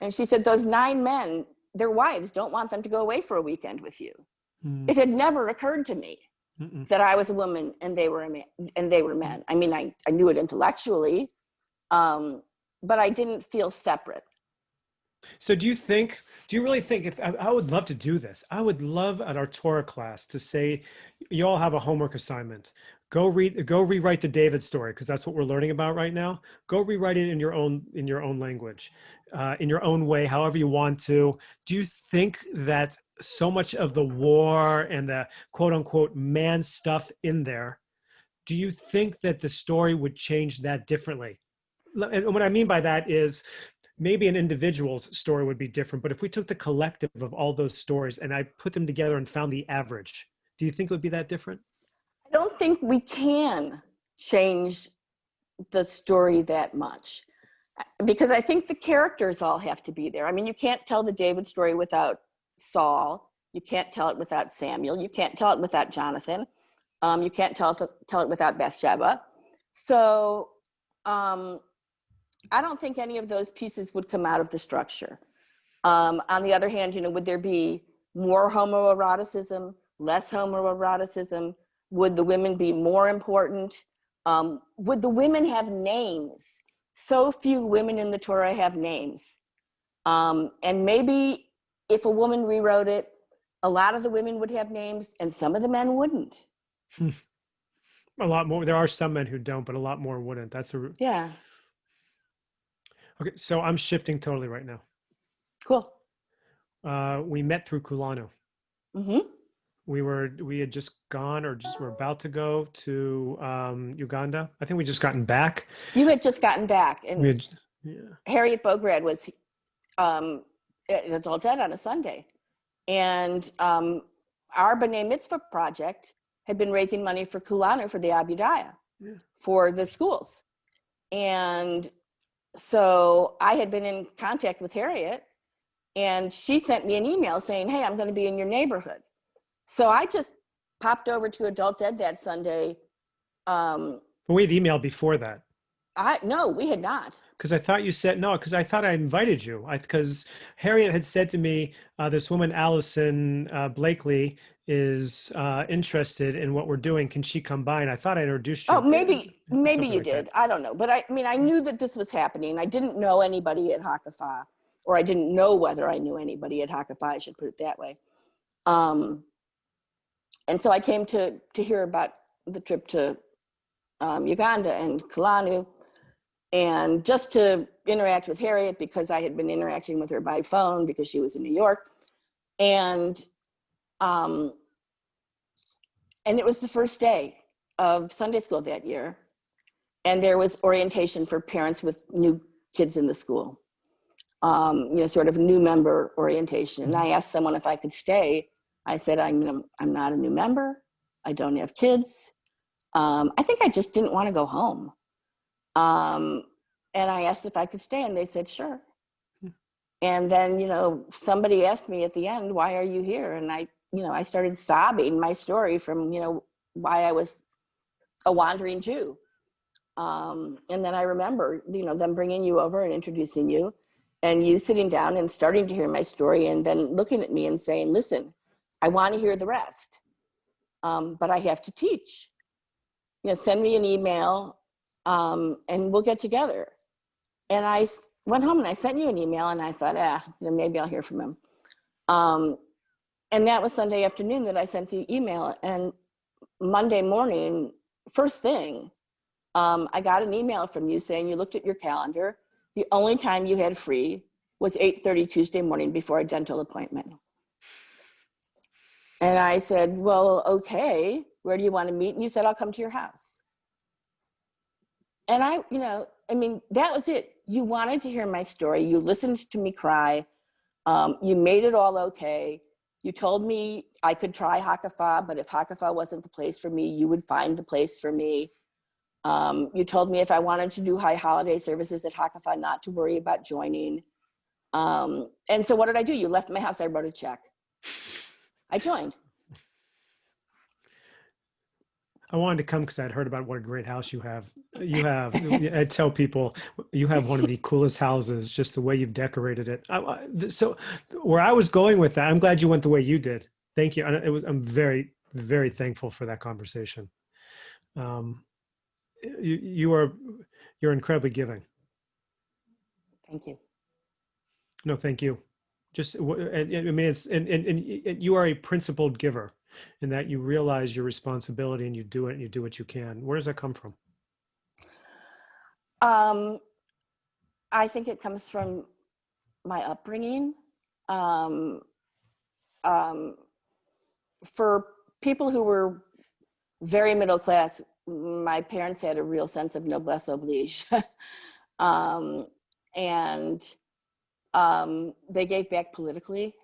And she said, those 9 men, their wives don't want them to go away for a weekend with you. It had never occurred to me that I was a woman and they were a man, and they were men. I mean, I knew it intellectually, but I didn't feel separate. So do you really think, I would love to do this. I would love at our Torah class to say, you all have a homework assignment. Go rewrite the David story, because that's what we're learning about right now. Go rewrite it in your own language, in your own way, however you want to. Do you think that so much of the war and the quote unquote man stuff in there, do you think that the story would change that differently? And what I mean by that is, maybe an individual's story would be different, but if we took the collective of all those stories and I put them together and found the average, do you think it would be that different? I don't think we can change the story that much, because I think the characters all have to be there. I mean, you can't tell the David story without Saul. You can't tell it without Samuel. You can't tell it without Jonathan. You can't tell it without Bathsheba. So I don't think any of those pieces would come out of the structure. On the other hand, would there be more homoeroticism, less homoeroticism? Would the women be more important? Would the women have names? So few women in the Torah have names. And maybe if a woman rewrote it, a lot of the women would have names and some of the men wouldn't. A lot more. There are some men who don't, but a lot more wouldn't. Yeah. Okay, so I'm shifting totally right now. Cool. We met through Kulanu. Mm-hmm. We had just gone, or just were about to go to Uganda. I think we just gotten back. You had just gotten back, and Harriet Bograd was at Adult Ed on a Sunday, and our B'nai Mitzvah project had been raising money for Kulanu for the Abudaya, for the schools, and so I had been in contact with Harriet, and she sent me an email saying, hey, I'm going to be in your neighborhood. So I just popped over to Adult Ed that Sunday. But we had emailed before that. No, we had not. Because I thought you said no, because I thought I invited you. Because Harriet had said to me, this woman, Allison Blakely, is interested in what we're doing. Can she come by? And I thought I introduced Oh, you, maybe something you like that. did. I don't know. But I mean, I knew that this was happening. I didn't know anybody at Hakafa, or I didn't know whether I knew anybody at Hakafa, I should put it that way. And so I came to hear about the trip to Uganda and Kalanu, and just to interact with Harriet, because I had been interacting with her by phone because she was in New York. And it was the first day of Sunday school that year. And there was orientation for parents with new kids in the school, sort of new member orientation. And I asked someone if I could stay. I said, I'm not a new member. I don't have kids. I think I just didn't want to go home. And I asked if I could stay, and they said, sure. And then, somebody asked me at the end, why are you here? And I started sobbing my story from, why I was a wandering Jew. And then I remember, them bringing you over and introducing you, and you sitting down and starting to hear my story, and then looking at me and saying, listen, I want to hear the rest, but I have to teach. Send me an email, and we'll get together. And I went home and I sent you an email, and I thought, maybe I'll hear from him. And that was Sunday afternoon that I sent the email. And Monday morning, first thing, I got an email from you saying you looked at your calendar. The only time you had free was 8:30 Tuesday morning before a dental appointment. And I said, well, okay, where do you want to meet? And you said, I'll come to your house. And that was it. You wanted to hear my story. You listened to me cry. You made it all okay. You told me I could try Hakafa, but if Hakafa wasn't the place for me, you would find the place for me. You told me if I wanted to do high holiday services at Hakafa, not to worry about joining. And so what did I do? You left my house. I wrote a check. I joined. I wanted to come because I'd heard about what a great house you have. I tell people you have one of the coolest houses, just the way you've decorated it. So where I was going with that, I'm glad you went the way you did. Thank you. I'm very, very thankful for that conversation. You're incredibly giving. Thank you. No, thank you. And you are a principled giver, in that you realize your responsibility and you do it and you do what you can. Where does that come from? I think it comes from my upbringing. For people who were very middle class, my parents had a real sense of noblesse oblige. And they gave back politically.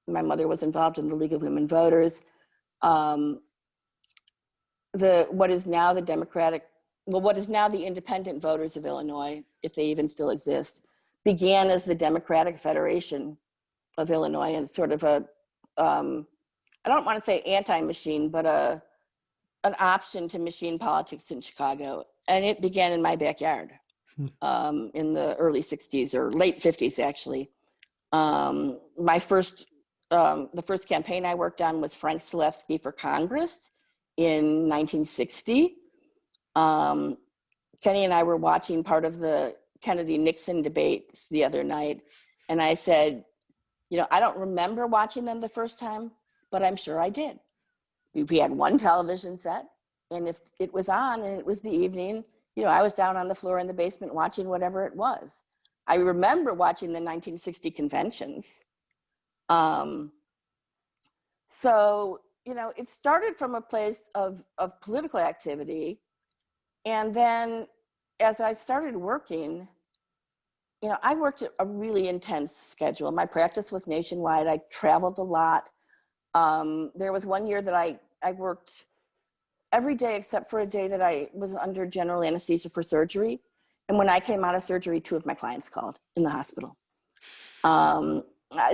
My mother was involved in the League of Women Voters. What is now the Independent Voters of Illinois, if they even still exist, began as the Democratic Federation of Illinois, and sort of I don't want to say anti-machine, but an option to machine politics in Chicago. And it began in my backyard in the early 60s or late 50s, actually. The first campaign I worked on was Frank Slevsky for Congress in 1960. Kenny and I were watching part of the Kennedy-Nixon debates the other night, and I said, I don't remember watching them the first time, but I'm sure I did. We had one television set, and if it was on and it was the evening, I was down on the floor in the basement watching whatever it was. I remember watching the 1960 conventions. So, it started from a place of political activity. And then as I started working, I worked a really intense schedule. My practice was nationwide. I traveled a lot. There was one year that I worked every day except for a day that I was under general anesthesia for surgery. And when I came out of surgery, 2 of my clients called in the hospital.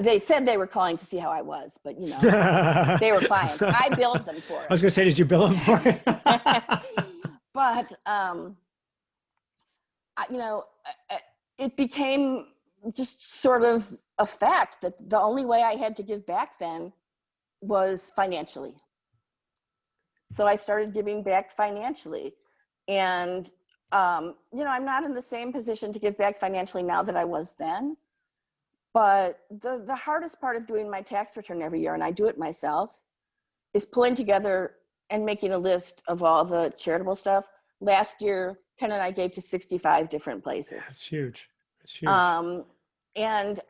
They said they were calling to see how I was, but they were clients. I billed them for it. I was going to say, did you bill them for it? But, it became just sort of a fact that the only way I had to give back then was financially. So I started giving back financially. And, I'm not in the same position to give back financially now that I was then. But the hardest part of doing my tax return every year, and I do it myself, is pulling together and making a list of all the charitable stuff. Last year, Ken and I gave to 65 different places. That's huge. It's huge. And,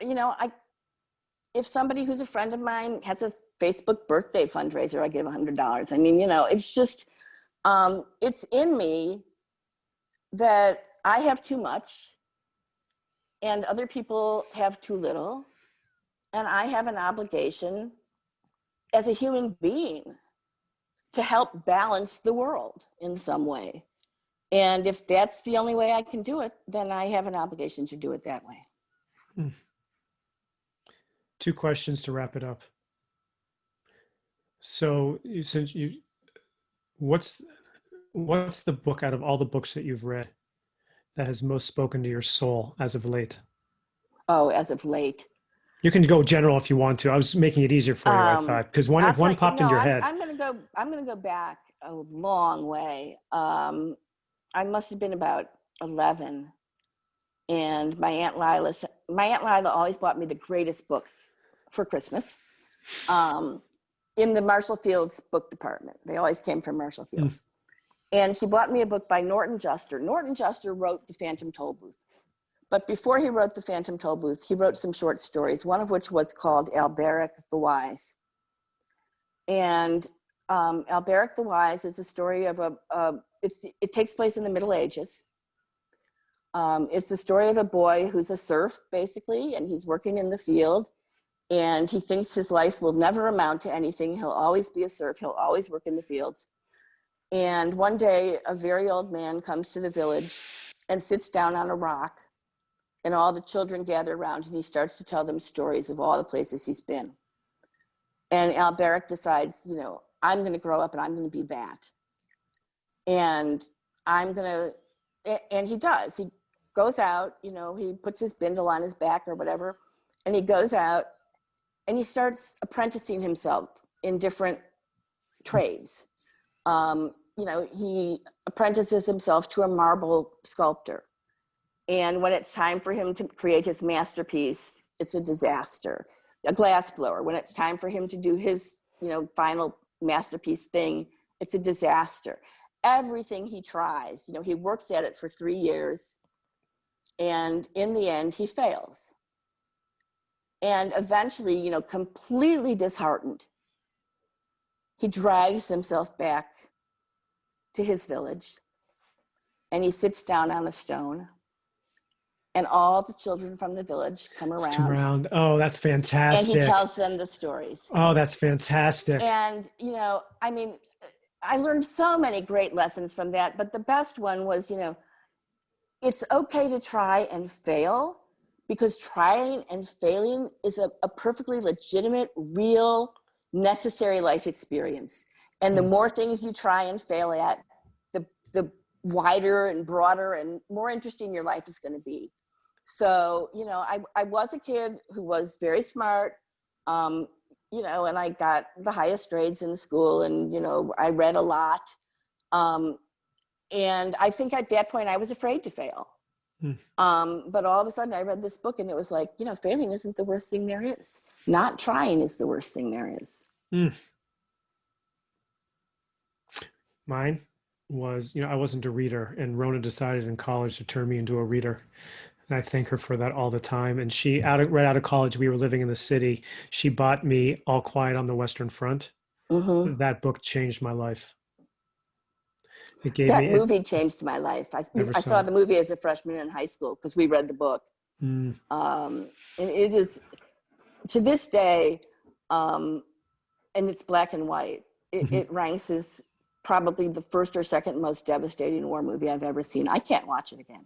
if somebody who's a friend of mine has a Facebook birthday fundraiser, I give $100. I mean, it's just, it's in me that I have too much and other people have too little. And I have an obligation as a human being to help balance the world in some way. And if that's the only way I can do it, then I have an obligation to do it that way. 2 questions to wrap it up. So what's the book out of all the books that you've read that has most spoken to your soul as of late? Oh, as of late. You can go general if you want to. I was making it easier for you, I thought, because if one popped in your head. I'm gonna go back a long way. I must have been about 11, and my Aunt Lila always bought me the greatest books for Christmas. In the Marshall Fields book department. They always came from Marshall Fields. And she bought me a book by Norton Juster. Norton Juster wrote The Phantom Toll Booth. But before he wrote The Phantom Toll Booth, he wrote some short stories, one of which was called Alberic the Wise. And Alberic the Wise is a story of it takes place in the Middle Ages. It's the story of a boy who's a serf, basically, and he's working in the field. And he thinks his life will never amount to anything. He'll always be a serf. He'll always work in the fields. And one day, a very old man comes to the village and sits down on a rock. And all the children gather around, and he starts to tell them stories of all the places he's been. And Alberic decides, I'm going to grow up and I'm going to be that. And and he does. He goes out, he puts his bindle on his back or whatever, and he goes out and he starts apprenticing himself in different trades. He apprentices himself to a marble sculptor. And when it's time for him to create his masterpiece, it's a disaster. A glass blower, when it's time for him to do his, final masterpiece thing, it's a disaster. Everything he tries, he works at it for 3 years, and in the end, he fails. And eventually, completely disheartened, he drags himself back to his village, and he sits down on a stone, and all the children from the village come around. Oh, that's fantastic. And he tells them the stories. Oh, that's fantastic. And, I learned so many great lessons from that, but the best one was, it's okay to try and fail, because trying and failing is a perfectly legitimate, real, necessary life experience. And the more things you try and fail at, the wider and broader and more interesting your life is going to be. So, I was a kid who was very smart, and I got the highest grades in school, and, I read a lot. And I think at that point I was afraid to fail. But all of a sudden I read this book, and it was like, failing isn't the worst thing there is. Not trying is the worst thing there is. Mine was, I wasn't a reader, and Rona decided in college to turn me into a reader. And I thank her for that all the time. And she, right out of college, we were living in the city. She bought me All Quiet on the Western Front. That book changed my life. That movie changed my life. I saw the movie as a freshman in high school because we read the book. And it is, to this day, and it's black and white, it ranks as probably the first or second most devastating war movie I've ever seen. I can't watch it again.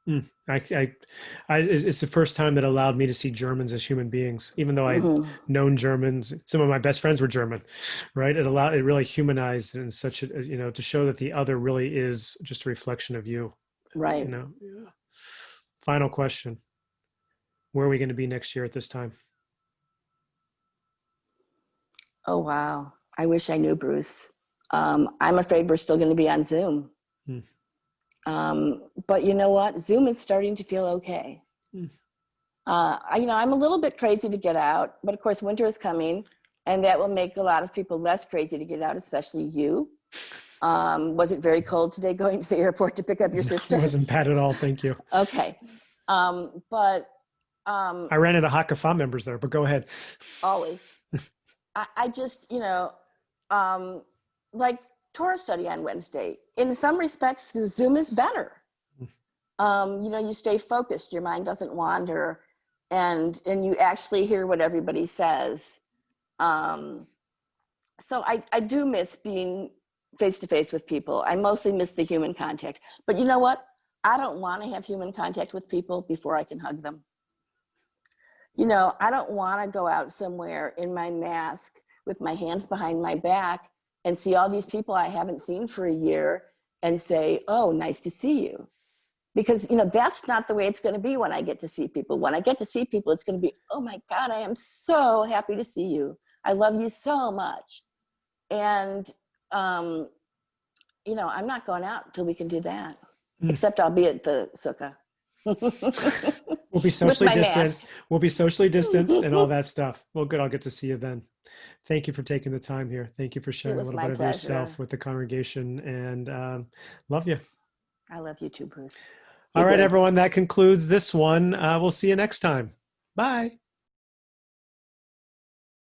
It's the first time that allowed me to see Germans as human beings, even though I'd Hmm. known Germans. Some of my best friends were German, right? It really humanized in such a, to show that the other really is just a reflection of you, Right. Yeah. Final question. Where are we going to be next year at this time? Oh, wow. I wish I knew, Bruce. I'm afraid we're still going to be on Zoom. Hmm. But you know what? Zoom is starting to feel okay. Hmm. I'm a little bit crazy to get out, but of course, winter is coming, and that will make a lot of people less crazy to get out, especially you. Was it very cold today going to the airport to pick up your No, it sister? wasn't bad at all. Thank you. Okay. But um, I ran into Hakka members there, but go ahead. always. I just, um, like Torah study on Wednesday. In some respects, Zoom is better. You stay focused, your mind doesn't wander, and you actually hear what everybody says. Um, so I do miss being face to face with people. I mostly miss the human contact. But you know what? I don't want to have human contact with people before I can hug them. I don't want to go out somewhere in my mask with my hands behind my back and see all these people I haven't seen for a year and say, oh, nice to see you. Because, that's not the way it's going to be when I get to see people. When I get to see people, it's going to be, oh my God, I am so happy to see you. I love you so much. And, I'm not going out until we can do that, Mm. except I'll be at the sukkah. We'll be With socially my mask. distanced. We'll be socially distanced and all that stuff. Well, good. I'll get to see you then. Thank you for taking the time here. Thank you for It sharing a was little my bit of yourself pleasure. with the congregation, and love you. I love you too, Bruce. Be All right, good. everyone. That concludes this one. We'll see you next time. Bye.